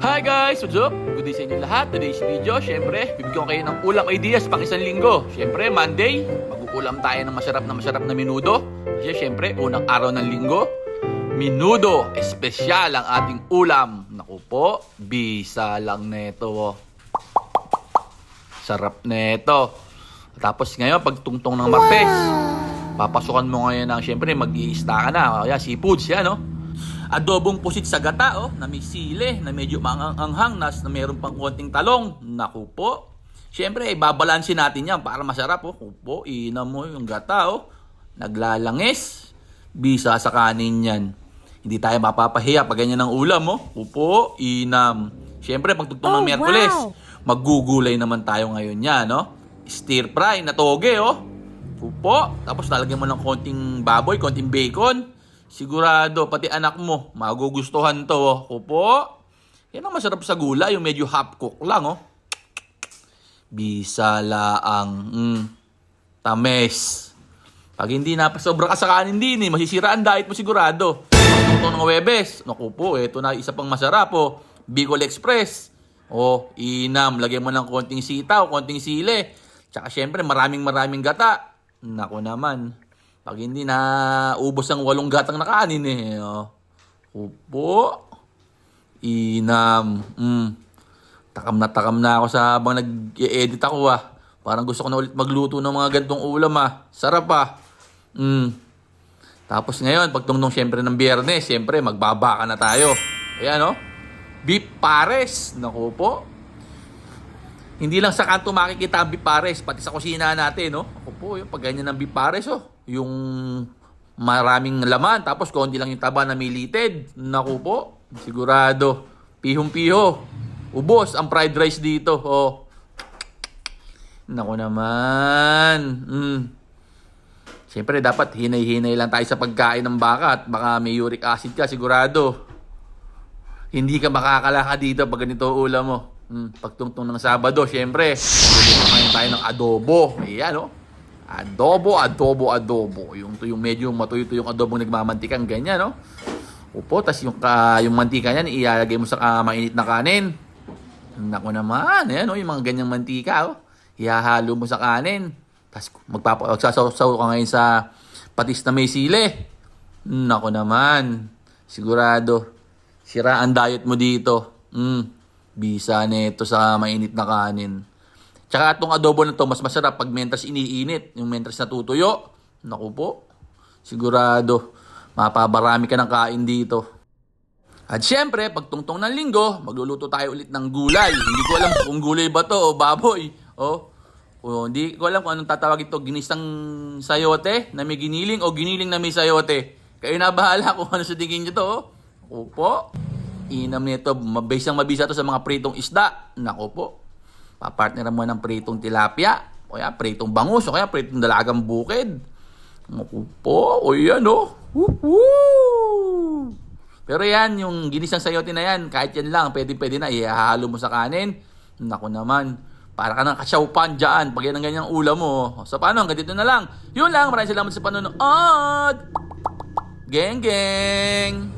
Hi guys! What's up? Good day sa inyo lahat. Today's video, syempre, bibigyan ko kayo ng ulam ideas pang isang linggo. Syempre, Monday, mag-uulam tayo ng masarap na menudo. Kasi syempre, unang araw ng linggo, menudo. Espesyal ang ating ulam. Naku po, bisa lang neto. Oh. Sarap neto. Tapos ngayon, pagtungtong ng Martes, papasukan mo ngayon ng, syempre, mag-i-ista ka na. Kaya seafoods, yan, no? Adobong pusit sa gata, oh, na may sile, na medyo maanghang, na mayroon pang konting talong. Naku po. Siyempre, ibabalansin natin yan para masarap, oh. Kupo, inam mo yung gata, oh. Naglalangis. Bisa sa kanin yan. Hindi tayo mapapahiya pag ganyan ang ulam, oh. Kupo, inam. Siyempre, pagtugtong ng Miyerkules, maggugulay naman tayo ngayon yan, no? Stir fry na toge, oh. Kupo. Tapos lalagyan mo ng konting baboy, konting bacon. Sigurado, pati anak mo, magugustuhan to, oh. Kupo. Yan ang masarap sa gula, yung medyo half cook lang, oh. Bisa laang. Tames. Pag hindi na sobra ka sa kanin din, masisira ang diet mo sigurado. Ito ng Huwebes. Naku po, ito na isa pang masarap, oh. Bicol Express. Oh, inam. Lagyan mo ng konting sitaw, konting sile. Tsaka syempre, maraming gata. Naku naman. Pag hindi na ubos ang 8 gatang na kanin, eh. Oh. Upo. Inam. Takam na ako sa habang nag-e-edit ako, ah. Parang gusto ko na ulit magluto ng mga ganitong ulam, ah. Sarap, ah. Tapos ngayon, pagtungtong syempre ng Biyernes, syempre magbabaka na tayo. Ayan, oh. Beef pares. Naku po. Hindi lang sa kanto makikita ang beef pares, pati sa kusina natin, no? Ako po, yung pag ganyan ng beef pares, oh. Yung maraming laman, tapos konti lang yung taba na milited. Naku po, sigurado. Pihong-piho. Ubos ang fried rice dito, oh. Naku naman. Siyempre, dapat hinay-hinay lang tayo sa pagkain ng baka at baka may uric acid ka, sigurado. Hindi ka makakalaka dito pag ganito ulam mo. Pagtungtong ng Sabado, syempre, kumain tayo ng adobo. Ayan, oh. Adobo. Yung medyo matuyo-tuyo yung adobong nagmamantikang ganyan, no? Upo, tas yung mantika niyan, ilalagay mo sa mainit na kanin. Naku naman, ayan, oh, yung mga ganyang mantika, oh. Ihahalo mo sa kanin. Tas magsasaw ka ngayon sa patis na may sile. Naku naman, sigurado, sira ang diet mo dito. Bisa nito sa mainit na kanin. Tsaka itong adobo na to mas masarap pag mentras iniinit. Yung mentras natutuyo. Naku po. Sigurado, mapabarami ka ng kain dito. At syempre, pagtungtong ng linggo, magluluto tayo ulit ng gulay. Hindi ko alam kung gulay ba to o baboy. Hindi ko alam kung anong tatawag ito. Ginisang sayote na may giniling o giniling na may sayote. Kayo na bahala kung ano sa tingin nyo to. Opo. Inam nito, mabisa to sa mga pritong isda. Naku po. Papartneran mo ng pritong tilapia, o kaya pritong bangus, o kaya pritong dalagang bukid. Naku po, o yan, oh. Woo-hoo! Pero yan, yung ginisang sayote na yan, kahit yan lang, pwede na, ihahalo mo sa kanin. Naku naman, para ka ng kasyaupan dyan, pag yan ang ganyang ulam mo. So paano, hanggang dito na lang. Yun lang, maraming salamat sa panonood. Geng!